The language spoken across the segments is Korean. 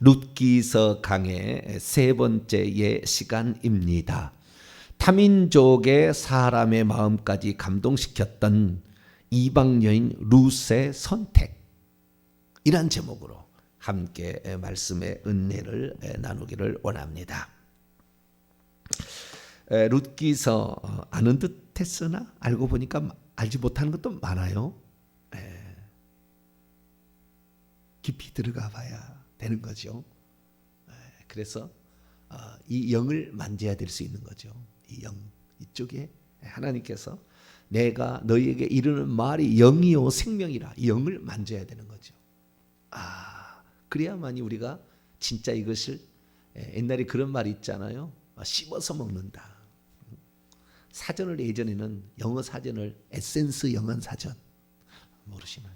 룻기서 강의 세 번째의 시간입니다. 타민족의 사람의 마음까지 감동시켰던 이방 여인 룻의 선택이란 제목으로 함께 말씀의 은혜를 나누기를 원합니다. 룻기서 아는 듯 했으나 알고 보니까 알지 못하는 것도 많아요. 깊이 들어가 봐야 되는 거죠. 그래서 이 영을 만져야 될 수 있는 거죠. 이 영, 이쪽에 하나님께서 내가 너희에게 이르는 말이 영이요 생명이라, 이 영을 만져야 되는 거죠. 그래야만이 우리가 진짜 이것을, 옛날에 그런 말이 있잖아요. 씹어서 먹는다. 사전을 예전에는 영어 사전을 에센스 영어 사전 모르시나요?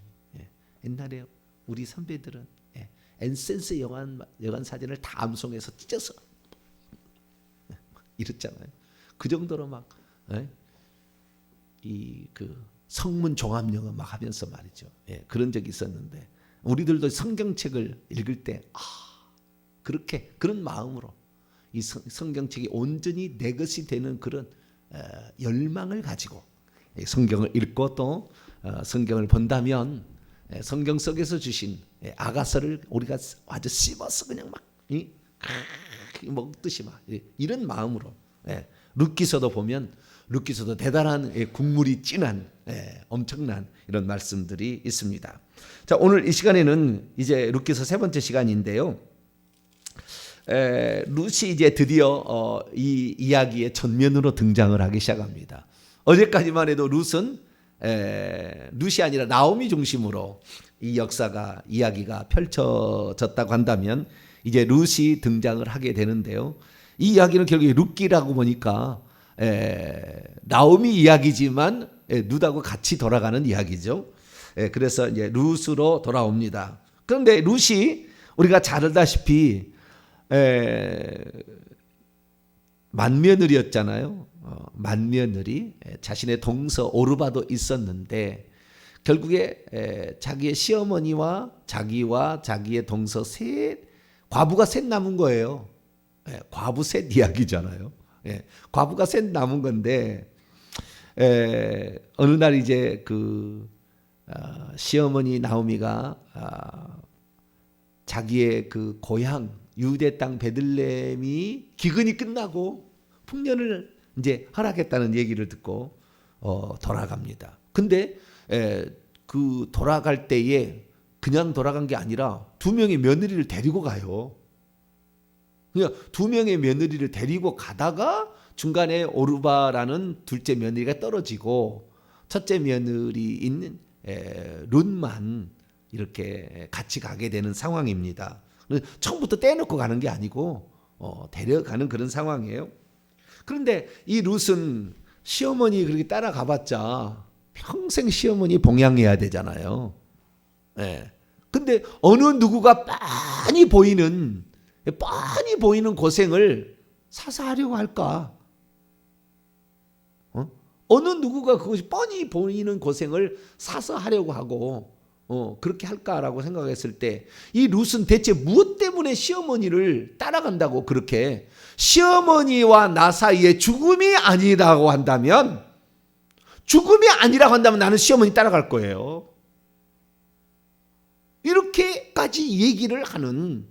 옛날에 우리 선배들은 엔센스 영안 사진을 다 암송해서 찢어서 이랬잖아요. 그 정도로 막 이 그 성문 종합 영어 막 하면서 말이죠. 그런 적이 있었는데 우리들도 성경책을 읽을 때 그렇게 그런 마음으로 이 성경책이 온전히 내 것이 되는 그런 열망을 가지고 성경을 읽고 또 성경을 본다면 성경 속에서 주신 아가서를 우리가 아주 씹어서 그냥 막 먹듯이 막 이런 마음으로 룻기서도 보면 룻기서도 대단한 국물이 진한 엄청난 이런 말씀들이 있습니다. 자, 오늘 이 시간에는 이제 룻기서 세 번째 시간인데요. 룻이 이제 드디어 이 이야기의 전면으로 등장을 하기 시작합니다. 어제까지만 해도 룻이 아니라 나오미 중심으로 이 역사가 이야기가 펼쳐졌다고 한다면 이제 룻이 등장을 하게 되는데요. 이 이야기는 결국에 룻기라고 보니까 나오미 이야기지만 룻하고 같이 돌아가는 이야기죠. 그래서 이제 룻으로 돌아옵니다. 그런데 룻이 우리가 잘 알다시피 맏며느리였잖아요. 맏며느리, 자신의 동서 오르바도 있었는데 결국에 자기의 시어머니와 자기와 자기의 동서 과부가 셋 남은 거예요. 과부 셋 이야기잖아요. 과부가 셋 남은 건데 어느 날 이제 그 시어머니 나오미가 자기의 그 고향 유대 땅 베들레헴이 기근이 끝나고 풍년을 이제 허락했다는 얘기를 듣고 돌아갑니다. 근데 그 돌아갈 때에 그냥 돌아간 게 아니라 두 명의 며느리를 데리고 가요. 그냥 두 명의 며느리를 데리고 가다가 중간에 오르바라는 둘째 며느리가 떨어지고 첫째 며느리인 룻만 이렇게 같이 가게 되는 상황입니다. 처음부터 떼놓고 가는 게 아니고 데려가는 그런 상황이에요. 그런데 이 룻은 시어머니 그렇게 따라가봤자 평생 시어머니 봉양해야 되잖아요. 근데 어느 누구가 뻔히 보이는 고생을 사서 하려고 할까? 어느 누구가 그것이 뻔히 보이는 고생을 사서 하려고 하고 그렇게 할까라고 생각했을 때 이 룻은 대체 무엇 때문에 시어머니를 따라간다고 그렇게 시어머니와 나 사이에 죽음이 아니라고 한다면 나는 시어머니 따라갈 거예요. 이렇게까지 얘기를 하는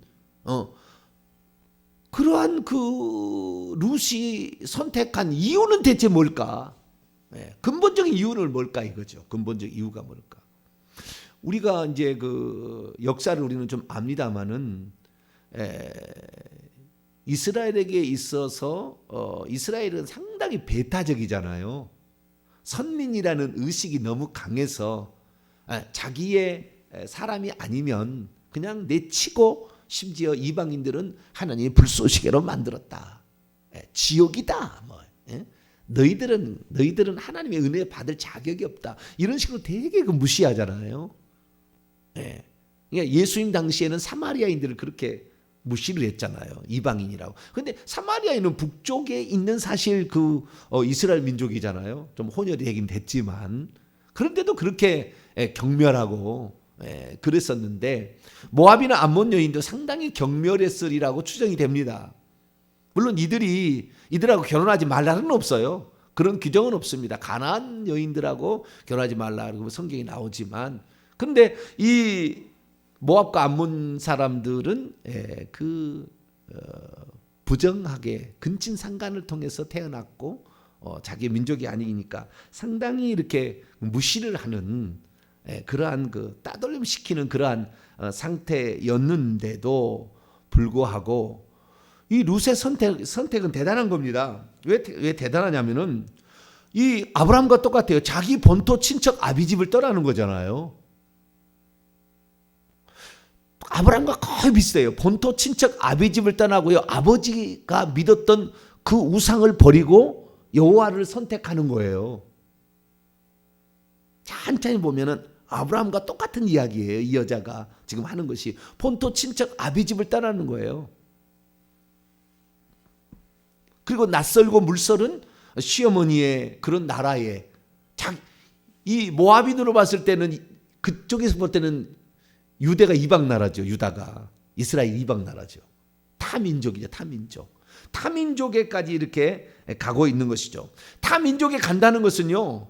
그러한 그 룻이 선택한 이유는 대체 뭘까? 근본적인 이유는 뭘까 이거죠. 근본적 이유가 뭘까? 우리가 이제 그 역사를 우리는 좀 압니다만은 이스라엘에게 있어서 이스라엘은 상당히 배타적이잖아요. 선민이라는 의식이 너무 강해서 자기의 사람이 아니면 그냥 내치고 심지어 이방인들은 하나님의 불쏘시개로 만들었다. 지옥이다. 뭐, 너희들은 하나님의 은혜 받을 자격이 없다. 이런 식으로 되게 무시하잖아요. 그러니까 예수님 당시에는 사마리아인들을 그렇게 무시를 했잖아요. 이방인이라고. 그런데 사마리아인은 북쪽에 있는 사실 이스라엘 민족이잖아요. 좀 혼혈이 되긴 됐지만 그런데도 그렇게 경멸하고 그랬었는데 모압이나 암몬 여인도 상당히 경멸했으리라고 추정이 됩니다. 물론 이들하고 결혼하지 말라는 없어요. 그런 규정은 없습니다. 가나안 여인들하고 결혼하지 말라고 성경이 나오지만 그런데 이 모압과 암몬 사람들은 부정하게 근친상간을 통해서 태어났고 자기 민족이 아니니까 상당히 이렇게 무시를 하는 그러한 따돌림 시키는 그러한 상태였는데도 불구하고 이 룻의 선택은 대단한 겁니다. 왜 대단하냐면은 이 아브라함과 똑같아요. 자기 본토 친척 아비집을 떠나는 거잖아요. 아브라함과 거의 비슷해요. 본토 친척 아비집을 떠나고요. 아버지가 믿었던 그 우상을 버리고 여호와를 선택하는 거예요. 천천히 보면은 아브라함과 똑같은 이야기예요. 이 여자가 지금 하는 것이 본토 친척 아비집을 떠나는 거예요. 그리고 낯설고 물설은 시어머니의 그런 나라에 이 모압인으로 봤을 때는 그쪽에서 볼 때는 유대가 이방 나라죠. 유다가 이스라엘 이방 나라죠. 타민족이죠. 타민족. 타민족에까지 이렇게 가고 있는 것이죠. 타민족에 간다는 것은요.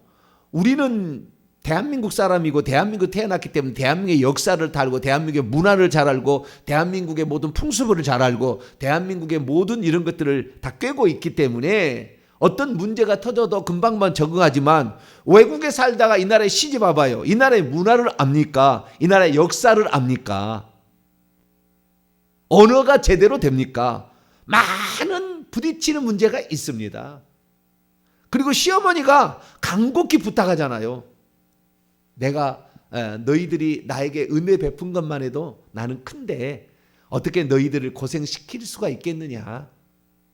우리는 대한민국 사람이고 대한민국 태어났기 때문에 대한민국의 역사를 다 알고 대한민국의 문화를 잘 알고 대한민국의 모든 풍습을 잘 알고 대한민국의 모든 이런 것들을 다 꿰고 있기 때문에 어떤 문제가 터져도 금방만 적응하지만 외국에 살다가 이 나라에 시집 와봐요. 이 나라의 문화를 압니까? 이 나라의 역사를 압니까? 언어가 제대로 됩니까? 많은 부딪히는 문제가 있습니다. 그리고 시어머니가 간곡히 부탁하잖아요. 내가 너희들이 나에게 은혜 베푼 것만 해도 나는 큰데 어떻게 너희들을 고생시킬 수가 있겠느냐.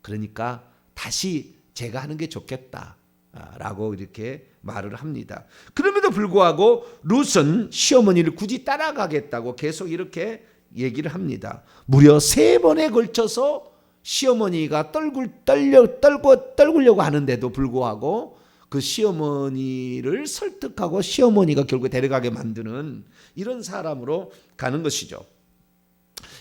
그러니까 다시 제가 하는 게 좋겠다라고 이렇게 말을 합니다. 그럼에도 불구하고 룻은 시어머니를 굳이 따라가겠다고 계속 이렇게 얘기를 합니다. 무려 3번에 걸쳐서 시어머니가 떨구려고 하는데도 불구하고 그 시어머니를 설득하고 시어머니가 결국 데려가게 만드는 이런 사람으로 가는 것이죠.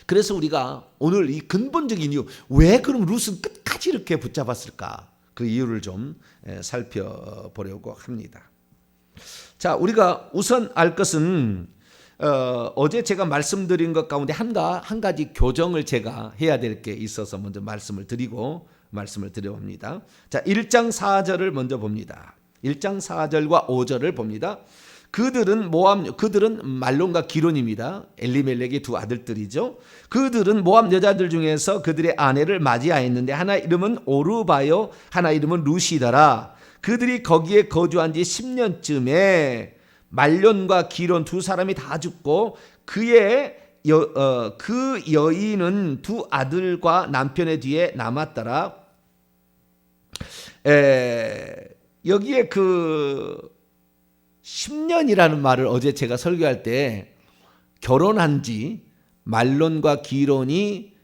그래서 우리가 오늘 이 근본적인 이유, 왜 그럼 룻은 끝까지 이렇게 붙잡았을까? 그 이유를 좀 살펴보려고 합니다. 자, 우리가 우선 알 것은 어제 제가 말씀드린 것 가운데 한 가지 교정을 제가 해야 될 게 있어서 먼저 말씀을 드려봅니다. 자, 1장 4절을 먼저 봅니다. 1장 4절과 5절을 봅니다. 그들은 말론과 기론입니다. 엘리멜렉의 두 아들들이죠. 그들은 모압 여자들 중에서 그들의 아내를 맞이하였는데 하나 이름은 오르바요 하나 이름은 룻이더라. 그들이 거기에 거주한 지 10년쯤에 말론과 기론 두 사람이 다 죽고 그 여인은 두 아들과 남편의 뒤에 남았더라. 여기에 10년이라는 말을 어제 제가 설교할 때 결혼한 지 말론과 기론이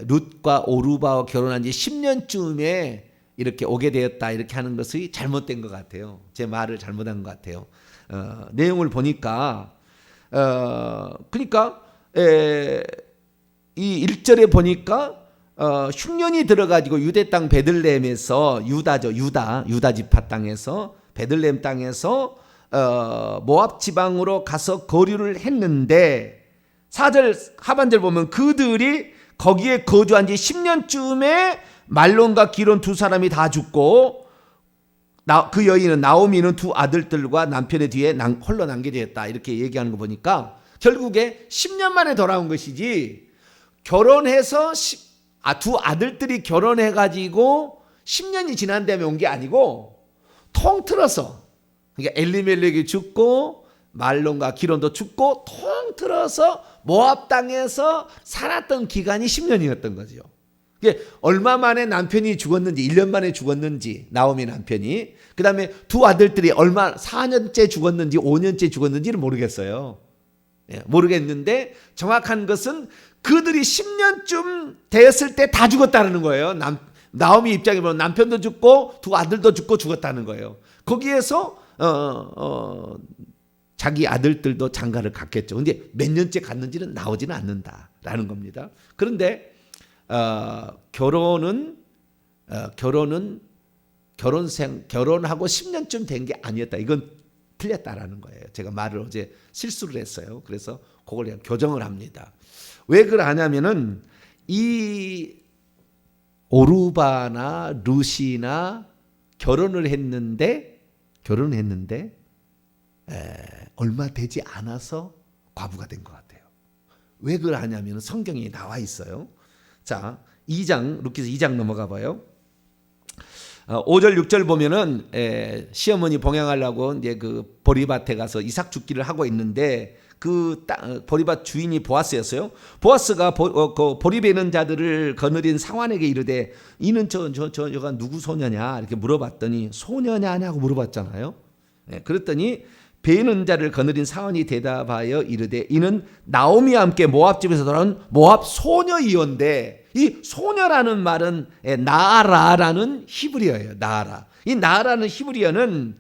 룻과 오르바와 결혼한 지 10년쯤에 이렇게 오게 되었다 이렇게 하는 것이 잘못된 것 같아요. 제 말을 잘못한 것 같아요. 내용을 보니까 그러니까 이 1절에 보니까 흉년이 들어가지고 유대 땅 베들레헴에서 유다 지파 땅에서 베들레헴 땅에서 모압 지방으로 가서 거류를 했는데 4절 하반절 보면 그들이 거기에 거주한 지 10년쯤에 말론과 기론 두 사람이 다 죽고 그 여인은 나오미는 두 아들들과 남편의 뒤에 홀로 남게 되었다 이렇게 얘기하는 거 보니까 결국에 10년 만에 돌아온 것이지 결혼해서 두 아들들이 결혼해가지고 10년이 지난 다음에 온 게 아니고 통틀어서 그러니까 엘리멜렉이 죽고 말론과 기론도 죽고 통틀어서 모압 땅에서 살았던 기간이 10년이었던 거죠. 이게 얼마 만에 남편이 죽었는지, 1년 만에 죽었는지, 나오미 남편이. 그 다음에 두 아들들이 4년째 죽었는지 5년째 죽었는지는 모르겠어요. 모르겠는데 정확한 것은 그들이 10년쯤 됐을 때 다 죽었다는 거예요. 나오미 입장에 보면 남편도 죽고 두 아들도 죽고 죽었다는 거예요. 거기에서 자기 아들들도 장가를 갔겠죠. 근데 몇 년째 갔는지는 나오지는 않는다라는 겁니다. 그런데 결혼하고 10년쯤 된 게 아니었다. 이건 틀렸다라는 거예요. 제가 말을 어제 실수를 했어요. 그래서 그걸 그냥 교정을 합니다. 왜 그러냐면은 이 오르바나 루시나 결혼을 했는데 얼마 되지 않아서 과부가 된 것 같아요. 왜 그러냐면 성경에 나와 있어요. 자, 2장 루키스 2장 넘어가 봐요. 5절 6절 보면은 시어머니 봉양하려고 이제 그 보리밭에 가서 이삭 죽기를 하고 있는데 그 보리밭 주인이 보아스였어요. 보아스가 보리 베는 자들을 거느린 상환에게 이르되 이는 저가 누구 소녀냐 이렇게 물어봤더니 소녀냐냐고 물어봤잖아요. 그랬더니 베는 자를 거느린 상환이 대답하여 이르되 이는 나오미와 함께 모압 집에서 돌아온 모압 소녀이온데 이 소녀라는 말은 나아라라는 히브리어예요. 나아라. 이 나아라는 히브리어는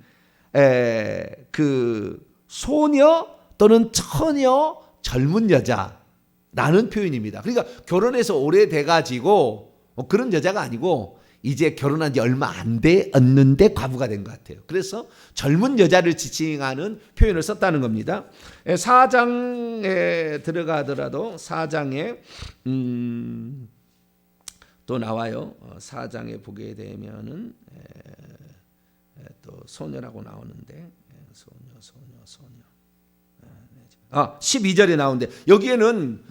그 소녀 또는 처녀 젊은 여자라는 표현입니다. 그러니까 결혼해서 오래돼 가지고 그런 여자가 아니고 이제 결혼한 지 얼마 안 되었는데 과부가 된 것 같아요. 그래서 젊은 여자를 지칭하는 표현을 썼다는 겁니다. 4장에 들어가더라도 4장에 또 나와요. 4장에 보게 되면은 또 소녀라고 나오는데 소녀 12절에 나오는데 여기에는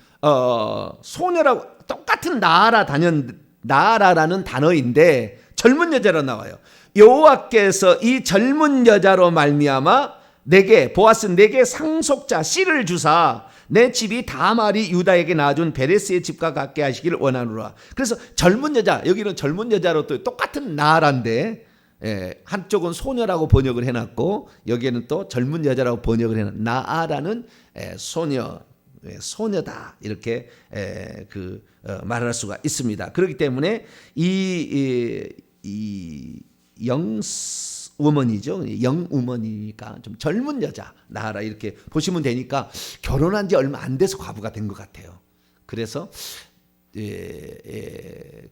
소녀라고 똑같은 나아라라는 단어인데 젊은 여자로 나와요. 여호와께서 이 젊은 여자로 말미암아 보아스 내게 상속자 씨를 주사 내 집이 다말이 유다에게 낳아준 베레스의 집과 같게 하시기를 원하노라. 그래서 젊은 여자, 여기는 젊은 여자로 또 똑같은 나아라인데 한쪽은 소녀라고 번역을 해놨고 여기에는 또 젊은 여자라고 번역을 해놨. 나아라는 소녀다 이렇게 말할 수가 있습니다. 그렇기 때문에 이 영우먼이죠. 영우먼이니까 좀 젊은 여자 나아라 이렇게 보시면 되니까 결혼한 지 얼마 안 돼서 과부가 된 것 같아요. 그래서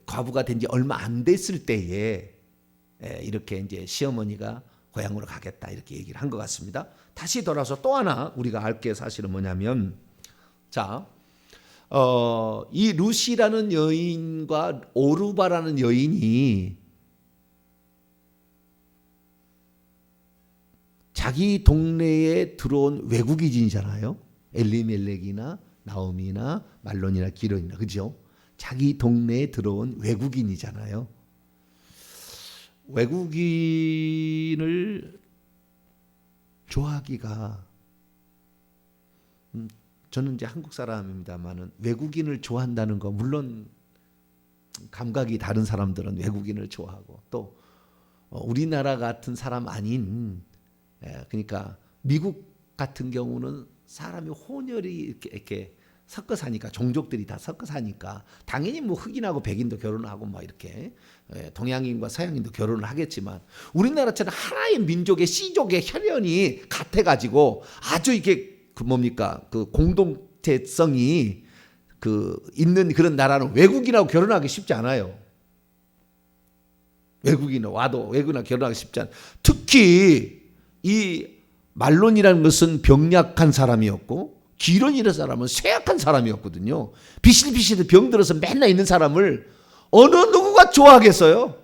과부가 된 지 얼마 안 됐을 때에 이렇게 이제 시어머니가 고향으로 가겠다 이렇게 얘기를 한 것 같습니다. 다시 돌아서 또 하나 우리가 알 게 사실은 뭐냐면 자, 이 루시라는 여인과 오르바라는 여인이 자기 동네에 들어온 외국인이잖아요. 엘리멜렉이나 나오미나 말론이나 기론이나 그죠? 자기 동네에 들어온 외국인이잖아요. 외국인을 좋아하기가 저는 이제 한국 사람입니다만은 외국인을 좋아한다는 거 물론 감각이 다른 사람들은 외국인을 좋아하고 또 우리나라 같은 사람 아닌 그러니까 미국 같은 경우는 사람이 혼혈이 이렇게 섞어 사니까 종족들이 다 섞어 사니까 당연히 뭐 흑인하고 백인도 결혼하고 뭐 이렇게 동양인과 서양인도 결혼을 하겠지만 우리나라처럼 하나의 민족의 씨족의 혈연이 같아가지고 아주 이게 그 공동체성이 있는 그런 나라는 외국인하고 결혼하기 쉽지 않아요. 외국인은 와도 외국인하고 결혼하기 쉽지 않아요. 특히 이 말론이라는 것은 병약한 사람이었고 기론이라는 사람은 쇠약한 사람이었거든요. 비실비실 병들어서 맨날 있는 사람을 어느 누구가 좋아하겠어요?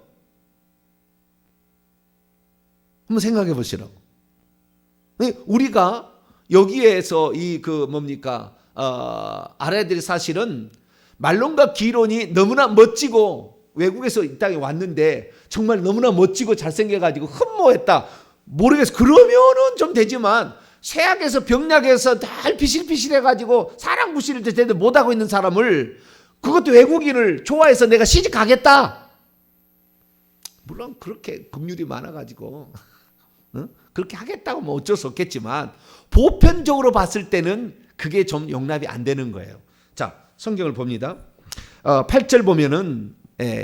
한번 생각해 보시라고. 우리가 여기에서 알아야 될 사실은 말론과 기론이 너무나 멋지고 외국에서 이 땅에 왔는데 정말 너무나 멋지고 잘생겨가지고 흠모했다. 모르겠어. 그러면은 좀 되지만 쇠약해서 병약해서 날 비실비실해가지고 사랑 구실을 제대로 못하고 있는 사람을 그것도 외국인을 좋아해서 내가 시집 가겠다. 물론 그렇게 긍휼이 많아가지고 그렇게 하겠다고 뭐 어쩔 수 없겠지만 보편적으로 봤을 때는 그게 좀 용납이 안 되는 거예요. 자, 성경을 봅니다. 8절 보면은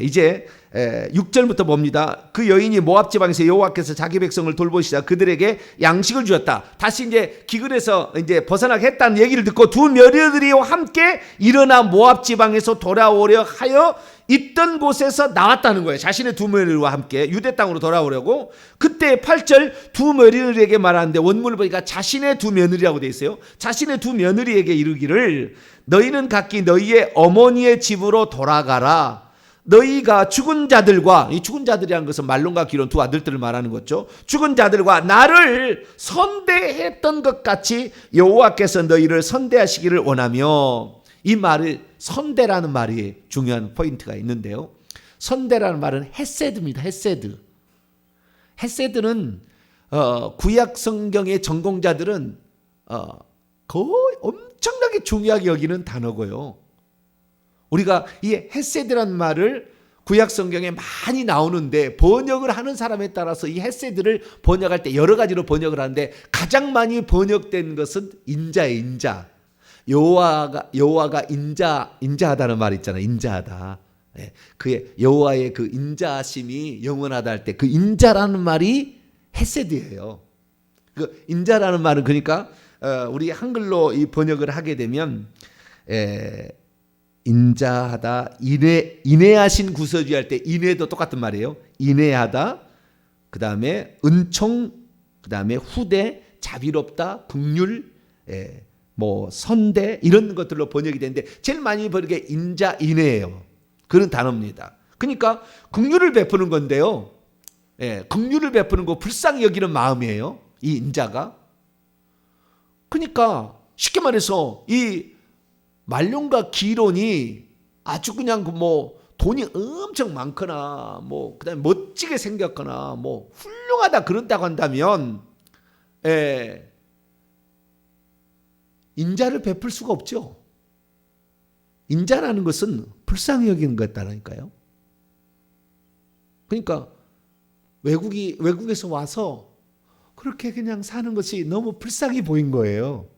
이제 6절부터 봅니다. 그 여인이 모압 지방에서 여호와께서 자기 백성을 돌보시자 그들에게 양식을 주었다. 다시 이제 기근에서 이제 벗어나게 했다는 얘기를 듣고 두 며느리와 함께 일어나 모압 지방에서 돌아오려 하여 있던 곳에서 나왔다는 거예요. 자신의 두 며느리와 함께 유대 땅으로 돌아오려고. 그때 8절 두 며느리에게 말하는데 원문을 보니까 자신의 두 며느리라고 돼 있어요. 자신의 두 며느리에게 이르기를 너희는 각기 너희의 어머니의 집으로 돌아가라. 너희가 죽은 자들과, 이 죽은 자들이라는 것은 말론과 기론 두 아들들을 말하는 거죠. 죽은 자들과 나를 선대했던 것 같이 여호와께서 너희를 선대하시기를 원하며. 이 말을 선대라는 말이 중요한 포인트가 있는데요. 선대라는 말은 헤세드입니다. 헤세드. 헤세드는 구약 성경의 전공자들은 거의 엄청나게 중요하게 여기는 단어고요. 우리가 이 헤세드라는 말을 구약 성경에 많이 나오는데 번역을 하는 사람에 따라서 이 헤세드를 번역할 때 여러 가지로 번역을 하는데 가장 많이 번역된 것은 인자예요. 인자. 여호와가 인자하다는 말 있잖아요. 인자하다. 그의 여호와의 그 인자하심이 영원하다 할 때 그 인자라는 말이 헤세드예요. 그 인자라는 말은 그러니까 우리 한글로 이 번역을 하게 되면 인자하다, 인애하신 구서주의 할 때 인애도 똑같은 말이에요. 인애하다, 그 다음에 은총, 그 다음에 후대, 자비롭다, 긍휼, 뭐 선대 이런 것들로 번역이 되는데 제일 많이 번역이 인자, 인애예요. 그런 단어입니다. 그러니까 긍휼을 베푸는 건데요. 긍휼을 베푸는 거 불쌍히 여기는 마음이에요. 이 인자가. 그러니까 쉽게 말해서 이 말론과 기론이 아주 그냥 뭐 돈이 엄청 많거나 뭐 그다음에 멋지게 생겼거나 뭐 훌륭하다 그런다고 한다면 인자를 베풀 수가 없죠. 인자라는 것은 불쌍히 여기는 것이라니까요. 그러니까 외국에서 와서 그렇게 그냥 사는 것이 너무 불쌍히 보인 거예요.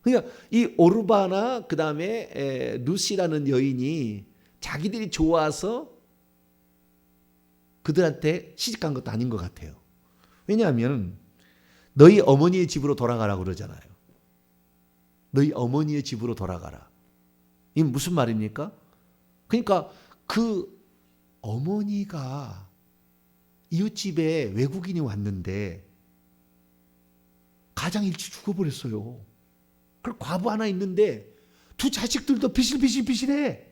그러니까 이 오르바나 그 다음에 루시라는 여인이 자기들이 좋아서 그들한테 시집간 것도 아닌 것 같아요. 왜냐하면 너희 어머니의 집으로 돌아가라고 그러잖아요. 너희 어머니의 집으로 돌아가라. 이게 무슨 말입니까? 그러니까 그 어머니가 이웃집에 외국인이 왔는데 가장 일찍 죽어버렸어요. 그리고 과부 하나 있는데 두 자식들도 비실비실비실해.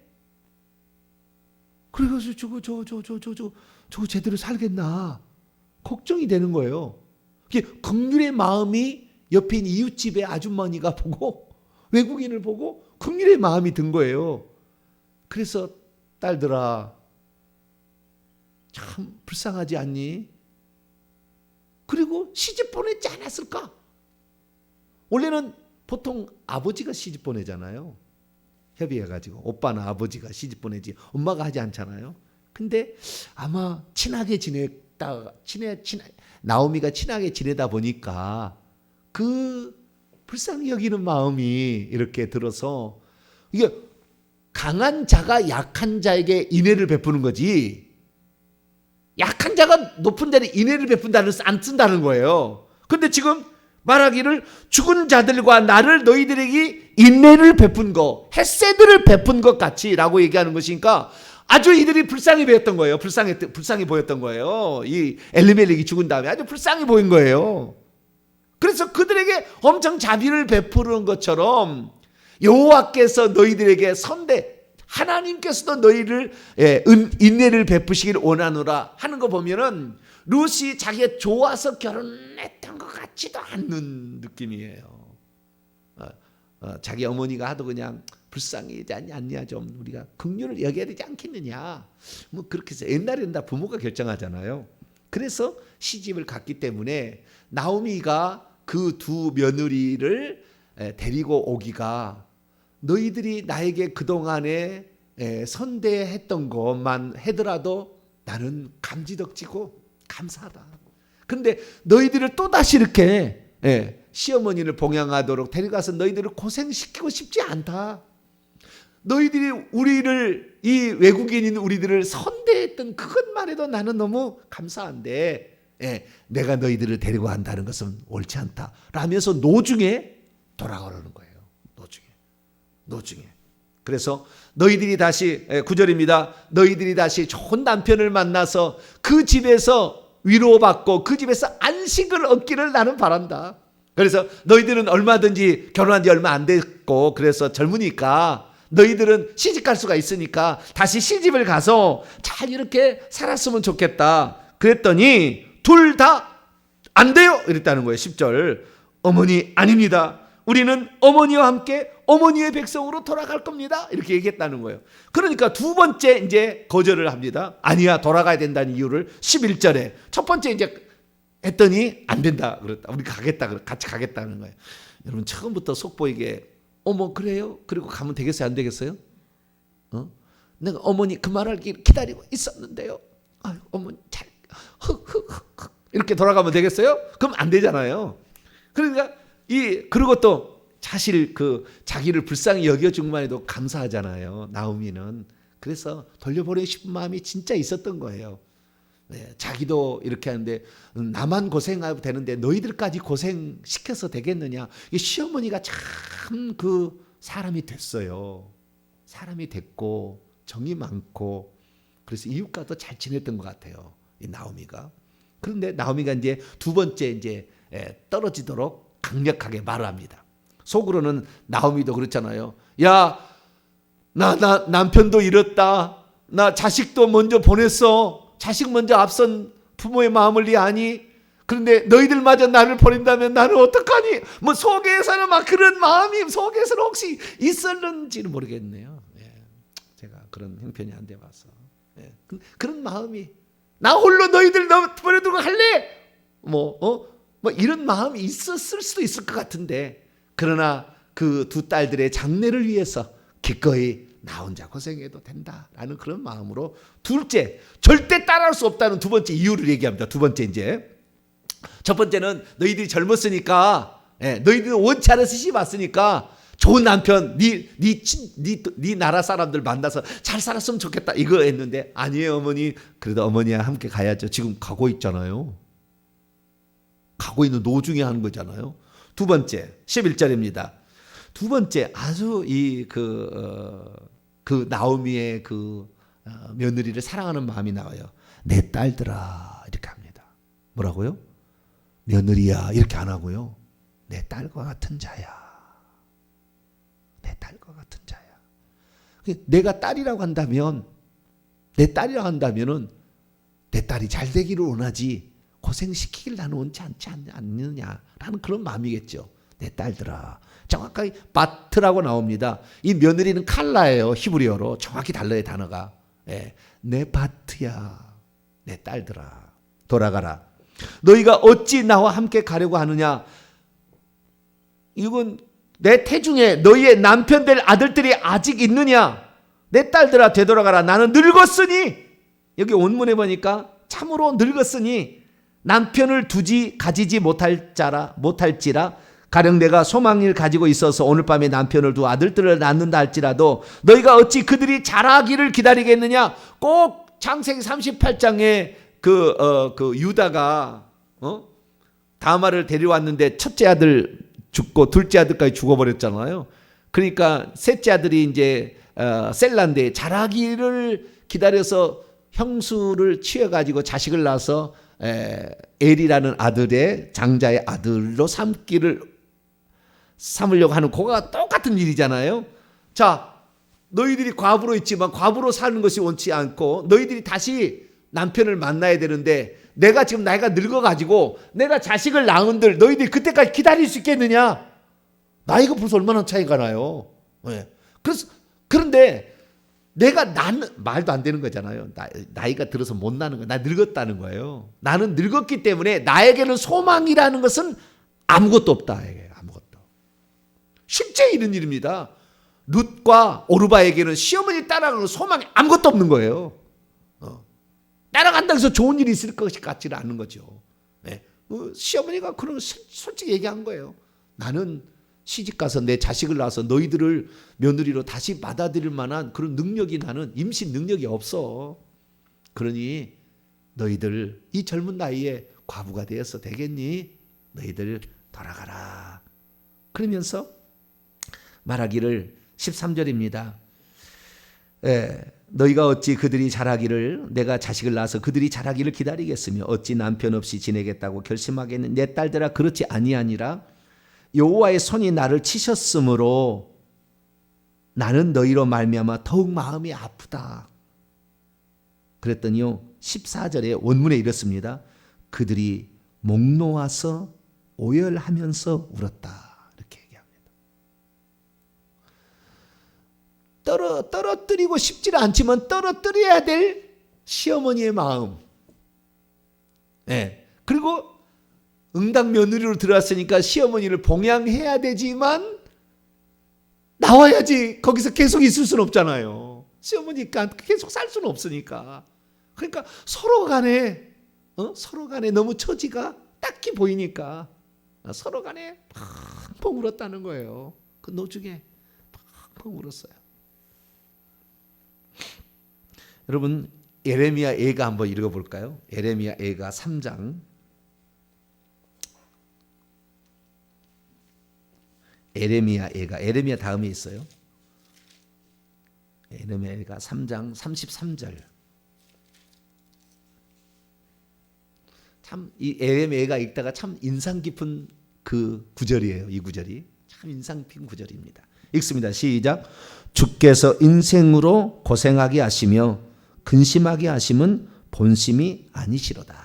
그래서 저거 제대로 살겠나 걱정이 되는 거예요. 긍휼의 마음이 옆에 있는 이웃집의 아주머니가 보고 외국인을 보고 긍휼의 마음이 든 거예요. 그래서 딸들아 참 불쌍하지 않니? 그리고 시집 보냈지 않았을까? 원래는 보통 아버지가 시집 보내잖아요. 협의해가지고 오빠나 아버지가 시집 보내지 엄마가 하지 않잖아요. 근데 아마 친하게 지냈다 나오미가 친하게 지내다 보니까 그 불쌍히 여기는 마음이 이렇게 들어서 이게 강한 자가 약한 자에게 인애를 베푸는 거지 약한 자가 높은 자에게 인애를 베푼다는 안 쓴다는 거예요. 근데 지금 말하기를 죽은 자들과 나를 너희들에게 인애를 베푼 거 헤세드를 베푼 것 같이 라고 얘기하는 것이니까 아주 이들이 불쌍히 보였던 거예요. 불쌍히 보였던 거예요. 이 엘리멜렉이 죽은 다음에 아주 불쌍히 보인 거예요. 그래서 그들에게 엄청 자비를 베푸는 것처럼 여호와께서 너희들에게 하나님께서도 너희를 인애를 베푸시길 원하노라 하는 거 보면은 룻이 자기가 좋아서 결혼했던 것 같지도 않는 느낌이에요. 자기 어머니가 하도 그냥 불쌍하지 않냐 좀 우리가 긍휼을 여겨야 되지 않겠느냐 뭐 그렇게 해서 옛날에는 다 부모가 결정하잖아요. 그래서 시집을 갔기 때문에 나오미가 그 두 며느리를 데리고 오기가 너희들이 나에게 그동안에 선대했던 것만 하더라도 나는 감지덕지고 감사하다. 그런데 너희들을 또다시 이렇게 시어머니를 봉양하도록 데려가서 너희들을 고생시키고 싶지 않다. 너희들이 우리를, 이 외국인인 우리들을 선대했던 그것만 해도 나는 너무 감사한데 내가 너희들을 데리고 간다는 것은 옳지 않다 라면서 노중에 돌아가려는 거예요. 노중에. 그래서 너희들이 다시 9절입니다. 너희들이 다시 좋은 남편을 만나서 그 집에서 위로받고 그 집에서 안식을 얻기를 나는 바란다. 그래서 너희들은 얼마든지 결혼한 지 얼마 안 됐고 그래서 젊으니까 너희들은 시집갈 수가 있으니까 다시 시집을 가서 잘 이렇게 살았으면 좋겠다. 그랬더니 둘 다 안 돼요 이랬다는 거예요. 10절. 어머니 아닙니다. 우리는 어머니와 함께 어머니의 백성으로 돌아갈 겁니다. 이렇게 얘기했다는 거예요. 그러니까 두 번째 이제 거절을 합니다. 아니야, 돌아가야 된다는 이유를 11절에 첫 번째 이제 했더니 안 된다 그랬다. 우리 가겠다, 같이 가겠다는 거예요. 여러분 처음부터 속보이게 어머 그래요? 그리고 가면 되겠어요? 안 되겠어요? 내가 어머니 그 말을 기다리고 있었는데요. 아유, 어머니 잘 이렇게 돌아가면 되겠어요? 그럼 안 되잖아요. 그러니까 그리고 또 사실 자기를 불쌍히 여겨준 것만 해도 감사하잖아요. 나오미는. 그래서 돌려보내고 싶은 마음이 진짜 있었던 거예요. 자기도 이렇게 하는데 나만 고생하면 되는데 너희들까지 고생시켜서 되겠느냐. 시어머니가 참 사람이 됐어요. 사람이 됐고 정이 많고 그래서 이웃과도 잘 지냈던 것 같아요. 이 나오미가. 그런데 나오미가 이제 두 번째 이제 떨어지도록 강력하게 말을 합니다. 속으로는 나오미도 그렇잖아요. 야, 나 남편도 잃었다. 나 자식도 먼저 보냈어. 자식 먼저 앞선 부모의 마음을 네 아니? 그런데 너희들마저 나를 버린다면 나는 어떡하니? 뭐 속에서는 막 그런 마음이 속에서는 혹시 있었는지는 모르겠네요. 제가 그런 형편이 안 돼봐서. 그런 마음이 나 홀로 너희들 버려두고 할래? 뭐 이런 마음이 있었을 수도 있을 것 같은데 그러나 그 두 딸들의 장래를 위해서 기꺼이 나 혼자 고생해도 된다라는 그런 마음으로 둘째, 절대 따라할 수 없다는 두 번째 이유를 얘기합니다. 두 번째 이제 첫 번째는 너희들이 젊었으니까 너희들이 원치 않아서 시집 왔으니까 좋은 남편 네 나라 사람들 만나서 잘 살았으면 좋겠다 이거 했는데 아니에요 어머니. 그래도 어머니와 함께 가야죠. 지금 가고 있잖아요. 가고 있는 노중에 하는 거잖아요. 두 번째 11절입니다. 두 번째 아주 그 나오미의 며느리를 사랑하는 마음이 나와요. 내 딸들아 이렇게 합니다. 뭐라고요? 며느리야 이렇게 안 하고요. 내 딸과 같은 자야. 내 딸과 같은 자야. 내가 딸이라고 한다면 내 딸이 잘 되기를 원하지 고생시키길 나는 원치 않느냐라는 그런 마음이겠죠. 내 딸들아. 정확하게 바트라고 나옵니다. 이 며느리는 칼라예요. 히브리어로. 정확히 달라요 단어가. 내 바트야. 내 딸들아. 돌아가라. 너희가 어찌 나와 함께 가려고 하느냐. 이건 내 태중에 너희의 남편 될 아들들이 아직 있느냐. 내 딸들아 되돌아가라. 나는 늙었으니. 여기 원문에 보니까 참으로 늙었으니 남편을 가지지 못할지라 가령 내가 소망을 가지고 있어서 오늘 밤에 남편을 두 아들들을 낳는다 할지라도 너희가 어찌 그들이 자라기를 기다리겠느냐. 꼭 창세기 38장에 그 유다가 다말을 데려왔는데 첫째 아들 죽고 둘째 아들까지 죽어버렸잖아요. 그러니까 셋째 아들이 이제 셀라인데 자라기를 기다려서 형수를 취해가지고 자식을 낳아서 엘이라는 아들의 장자의 아들로 삼으려고 하는 그거가 똑같은 일이잖아요. 자, 너희들이 과부로 있지만 과부로 사는 것이 원치 않고 너희들이 다시 남편을 만나야 되는데 내가 지금 나이가 늙어가지고 내가 자식을 낳은들 너희들이 그때까지 기다릴 수 있겠느냐? 나이가 벌써 얼마나 차이가 나요. 그런데 나는 말도 안 되는 거잖아요. 나이가 들어서 못 나는 거야. 나 늙었다는 거예요. 나는 늙었기 때문에 나에게는 소망이라는 것은 아무것도 없다. 아무것도. 실제 이런 일입니다. 룻과 오르바에게는 시어머니 따라가는 소망이 아무것도 없는 거예요. 따라간다고 해서 좋은 일이 있을 것 같지는 않은 거죠. 네. 시어머니가 그런 솔직히 얘기한 거예요. 나는 시집가서 내 자식을 낳아서 너희들을 며느리로 다시 받아들일 만한 그런 능력이, 나는 임신 능력이 없어. 그러니 너희들 이 젊은 나이에 과부가 되어서 되겠니? 너희들 돌아가라. 그러면서 말하기를 13절입니다. 너희가 어찌 그들이 자라기를, 내가 자식을 낳아서 그들이 자라기를 기다리겠으며 어찌 남편 없이 지내겠다고 결심하겠는 내 딸들아, 그렇지 아니하니라. 여호와의 손이 나를 치셨으므로 나는 너희로 말미암아 더욱 마음이 아프다. 그랬더니요 14절에 원문에 이렇습니다. 그들이 목 놓아서 오열하면서 울었다. 이렇게 얘기합니다. 떨어뜨리고 싶지는 않지만 떨어뜨려야 될 시어머니의 마음. 네. 그리고 응당 며느리로 들어왔으니까 시어머니를 봉양해야 되지만 나와야지. 거기서 계속 있을 수는 없잖아요. 시어머니가 계속 살 수는 없으니까. 그러니까 서로 간에 너무 처지가 딱히 보이니까 서로 간에 펑펑 울었다는 거예요. 그 노중에 펑펑 울었어요. 여러분 예레미야 애가 한번 읽어볼까요? 예레미야 애가 3장. 예레미야 애가, 예레미야 다음에 있어요. 예레미야 애가 3장 33절. 참 이 예레미야 애가 읽다가 참 인상 깊은 그 구절이에요. 이 구절이 참 인상 깊은 구절입니다. 읽습니다. 시작. 주께서 인생으로 고생하게 하시며 근심하게 하심은 본심이 아니시로다.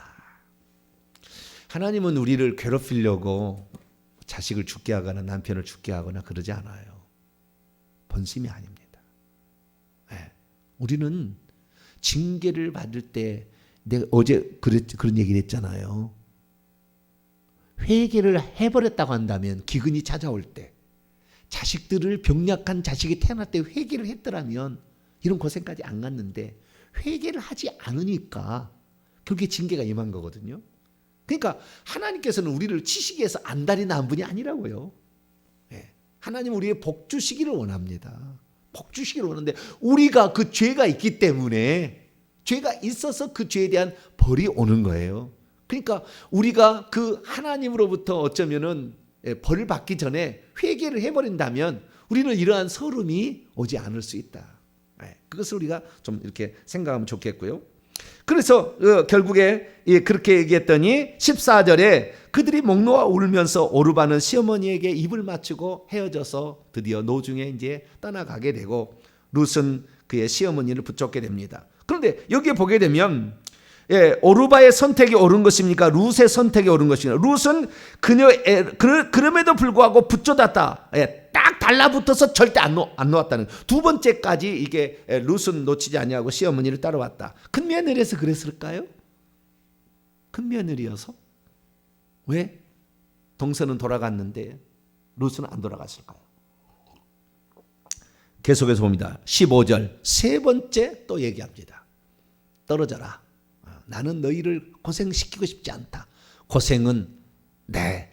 하나님은 우리를 괴롭히려고 자식을 죽게 하거나 남편을 죽게 하거나 그러지 않아요. 본심이 아닙니다. 네. 우리는 징계를 받을 때, 내가 어제 그런 얘기를 했잖아요. 회개를 해버렸다고 한다면, 기근이 찾아올 때, 자식들을, 병약한 자식이 태어날 때 회개를 했더라면 이런 고생까지 안 갔는데 회개를 하지 않으니까 그렇게 징계가 임한 거거든요. 그러니까 하나님께서는 우리를 치시기 위해서 안달이 난 분이 아니라고요. 네. 하나님은 우리의 복 주시기를 원합니다. 복 주시기를 원하는데 우리가 그 죄가 있기 때문에, 죄가 있어서 그 죄에 대한 벌이 오는 거예요. 그러니까 우리가 그 하나님으로부터 어쩌면은 벌을 받기 전에 회개를 해버린다면 우리는 이러한 서름이 오지 않을 수 있다. 그것을 우리가 좀 이렇게 생각하면 좋겠고요. 그래서 결국에 그렇게 얘기했더니 14절에 그들이 목 놓아 울면서 오르바는 시어머니에게 입을 맞추고 헤어져서 드디어 노중에 이제 떠나가게 되고 룻은 그의 시어머니를 붙잡게 됩니다. 그런데 여기에 보게 되면 오르바의 선택이 옳은 것입니까? 룻의 선택이 옳은 것입니까? 룻은 그럼에도 불구하고 붙잡았다. 딱 달라붙어서 절대 안 놓았다는. 두 번째까지 이게 룻은 놓치지 아니하고 시어머니를 따라왔다. 큰 며느리여서 그랬을까요? 큰 며느리여서? 왜? 동서는 돌아갔는데 룻은 안 돌아갔을까요? 계속해서 봅니다. 15절 세 번째 또 얘기합니다. 떨어져라. 나는 너희를 고생시키고 싶지 않다. 고생은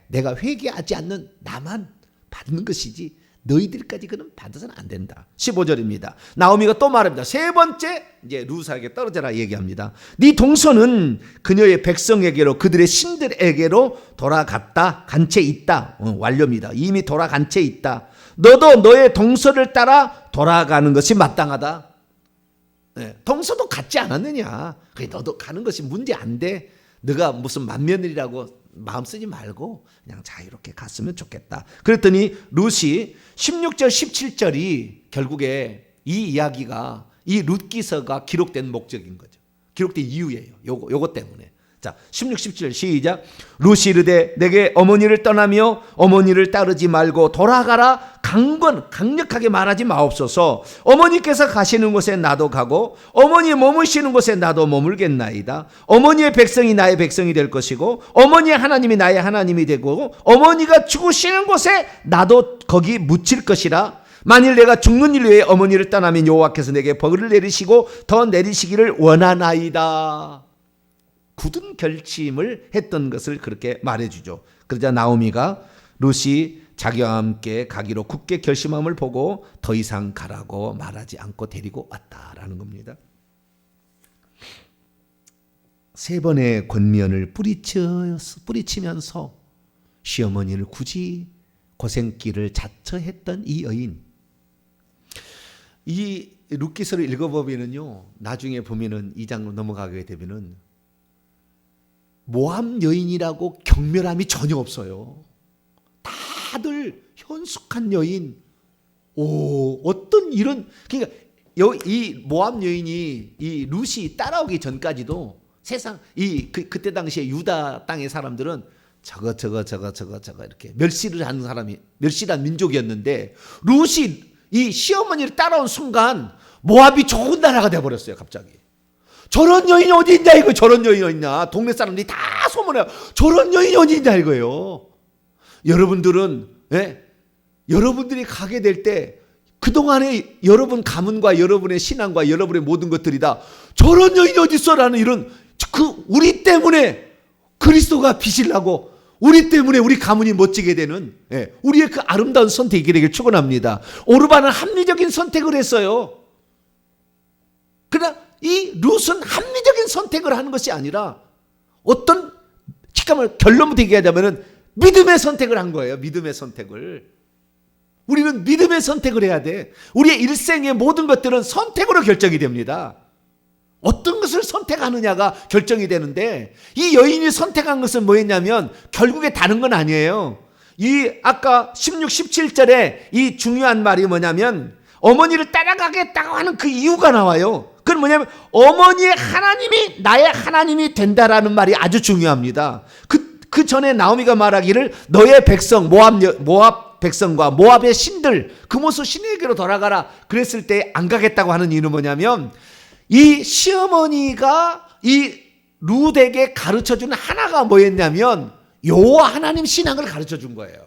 내가 회개하지 않는 나만 받는 것이지 너희들까지 그는 받아서는 안 된다. 15절입니다. 나오미가 또 말합니다. 세 번째 이제 룻에게 떨어져라 얘기합니다. 네 동서는 그녀의 백성에게로, 그들의 신들에게로 돌아갔다. 간 채 있다. 완료입니다. 이미 돌아간 채 있다. 너도 너의 동서를 따라 돌아가는 것이 마땅하다. 동서도 갔지 않았느냐. 그래, 너도 가는 것이 문제 안 돼. 너가 무슨 맏며느리라고 마음 쓰지 말고 그냥 자유롭게 갔으면 좋겠다. 그랬더니 룻이 16절 17절이 결국에 이 이야기가, 이 룻기서가 기록된 목적인 거죠. 기록된 이유예요. 요거 때문에. 자, 16, 17 시작. 룻이 이르되 내게 어머니를 떠나며 어머니를 따르지 말고 돌아가라 강력하게 말하지 마옵소서. 어머니께서 가시는 곳에 나도 가고 어머니 머무시는 곳에 나도 머물겠나이다. 어머니의 백성이 나의 백성이 될 것이고 어머니의 하나님이 나의 하나님이 되고 어머니가 죽으시는 곳에 나도 거기 묻힐 것이라. 만일 내가 죽는 일 외에 어머니를 떠나면 여호와께서 내게 벌을 내리시고 더 내리시기를 원하나이다. 굳은 결심을 했던 것을 그렇게 말해주죠. 그러자 나오미가 룻이 자기와 함께 가기로 굳게 결심함을 보고 더 이상 가라고 말하지 않고 데리고 왔다라는 겁니다. 세 번의 권면을 뿌리치면서 시어머니를 굳이 고생길을 자처했던 이 여인. 이 룻기서를 읽어보면은요, 나중에 보면은 2장으로 넘어가게 되면은 모함 여인이라고 경멸함이 전혀 없어요. 다들 현숙한 여인. 어떤 이런, 그러니까 이 모함 여인이 이 룻이 따라오기 전까지도 세상 그때 당시에 유다 땅의 사람들은 저거 이렇게 멸시를 하는 사람이, 멸시한 민족이었는데 룻이 이 시어머니를 따라온 순간 모압이 좋은 나라가 돼버렸어요. 갑자기 저런 여인이 어디 있냐 이거. 저런 여인이 어디 있냐. 동네 사람들이 다 소문해요. 저런 여인이 어디 있냐 이거예요. 여러분들은 여러분들이 가게 될 때 그동안의 여러분 가문과 여러분의 신앙과 여러분의 모든 것들이 다 저런 여인이 어디 있어라는 이런 우리 때문에 그리스도가 빛이 나고 우리 때문에 우리 가문이 멋지게 되는 우리의 그 아름다운 선택이 되길 축원합니다. 오르반은 합리적인 선택을 했어요. 그러나 이 룻은 합리적인 선택을 하는 것이 아니라 어떤 결론부터 얘기하자면 믿음의 선택을 한 거예요. 믿음의 선택을. 우리는 믿음의 선택을 해야 돼. 우리의 일생의 모든 것들은 선택으로 결정이 됩니다. 어떤 것을 선택하느냐가 결정이 되는데 이 여인이 선택한 것은 뭐였냐면 결국에 다른 건 아니에요. 이 아까 16, 17절에 이 중요한 말이 뭐냐면 어머니를 따라가겠다고 하는 그 이유가 나와요. 그건 뭐냐면 어머니의 하나님이 나의 하나님이 된다라는 말이 아주 중요합니다. 그 전에 나오미가 말하기를 너의 백성 모압 백성과 모압의 신들 그모스 신에게로 돌아가라 그랬을 때 안 가겠다고 하는 이유는 뭐냐면 이 시어머니가 이 룻에게 가르쳐준 하나가 뭐였냐면 여호와 하나님 신앙을 가르쳐준 거예요.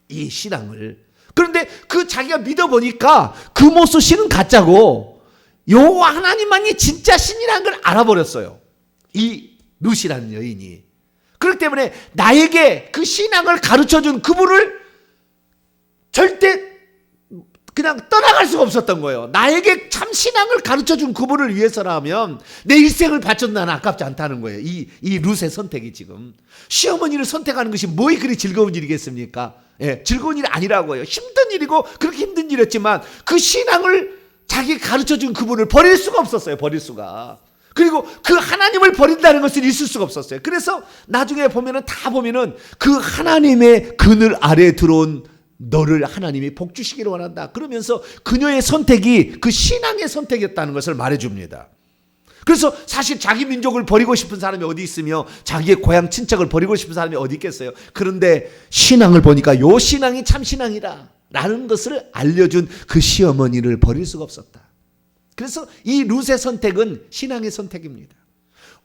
이 신앙을. 그런데 그 자기가 믿어보니까 그모스 신은 가짜고 여호와 하나님만이 진짜 신이라는 걸 알아버렸어요. 이 룻이라는 여인이. 그렇기 때문에 나에게 그 신앙을 가르쳐준 그분을 절대 그냥 떠나갈 수가 없었던 거예요. 나에게 참 신앙을 가르쳐준 그분을 위해서라면 내 일생을 바쳐도 나는 아깝지 않다는 거예요. 이 룻의 선택이 지금. 시어머니를 선택하는 것이 뭐이 그리 즐거운 일이겠습니까? 즐거운 일이 아니라고요. 힘든 일이고 그렇게 힘든 일이었지만 그 신앙을 자기 가르쳐준 그분을 버릴 수가 없었어요. 버릴 수가. 그리고 그 하나님을 버린다는 것은 있을 수가 없었어요. 그래서 나중에 다 보면은 그 하나님의 그늘 아래에 들어온 너를 하나님이 복주시기를 원한다. 그러면서 그녀의 선택이 그 신앙의 선택이었다는 것을 말해줍니다. 그래서 사실 자기 민족을 버리고 싶은 사람이 어디 있으며 자기의 고향 친척을 버리고 싶은 사람이 어디 있겠어요. 그런데 신앙을 보니까 요 신앙이 참 신앙이다 라는 것을 알려준 그 시어머니를 버릴 수가 없었다. 그래서 이 룻의 선택은 신앙의 선택입니다.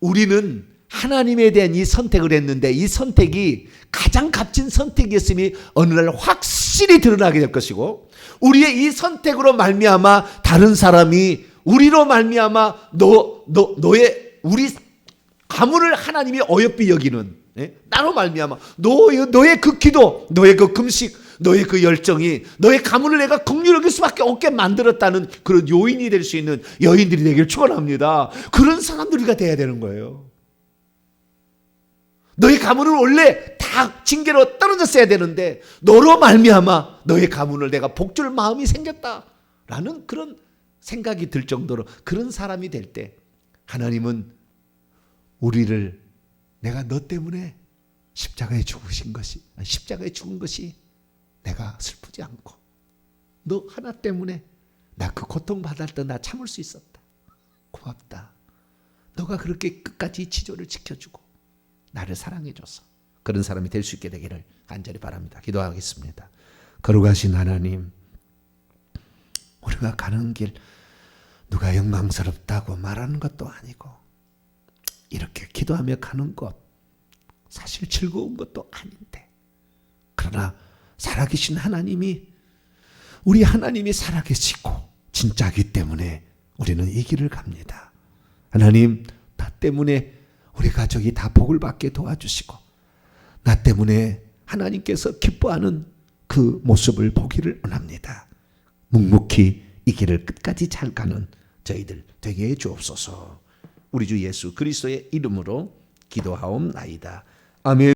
우리는 하나님에 대한 이 선택을 했는데 이 선택이 가장 값진 선택이었음이 어느 날 확실히 드러나게 될 것이고 우리의 이 선택으로 말미암아 다른 사람이 우리로 말미암아 우리 가문을 하나님이 어여삐 여기는 나로 말미암아 너의 그 기도, 너의 그 금식, 너의 그 열정이 너의 가문을 내가 긍휼히 여길 수밖에 없게 만들었다는 그런 요인이 될 수 있는 여인들이 되기를 축원합니다. 그런 사람들이 돼야 되는 거예요. 너의 가문은 원래 다 징계로 떨어졌어야 되는데 너로 말미암아 너의 가문을 내가 복줄 마음이 생겼다라는 그런 생각이 들 정도로 그런 사람이 될 때 하나님은 우리를 내가 너 때문에 십자가에 죽은 것이 내가 슬프지 않고 너 하나 때문에 나 그 고통받을 때 나 참을 수 있었다. 고맙다. 너가 그렇게 끝까지 지조를 지켜주고 나를 사랑해줘서 그런 사람이 될 수 있게 되기를 간절히 바랍니다. 기도하겠습니다. 거룩하신 하나님, 우리가 가는 길 누가 영광스럽다고 말하는 것도 아니고 이렇게 기도하며 가는 것 사실 즐거운 것도 아닌데 그러나 살아계신 하나님이 우리 하나님이 살아계시고 진짜이기 때문에 우리는 이 길을 갑니다. 하나님, 나 때문에 우리 가족이 다 복을 받게 도와주시고 나 때문에 하나님께서 기뻐하는 그 모습을 보기를 원합니다. 묵묵히 이 길을 끝까지 잘 가는 저희들 되게 해 주옵소서. 우리 주 예수 그리스도의 이름으로 기도하옵나이다. 아멘.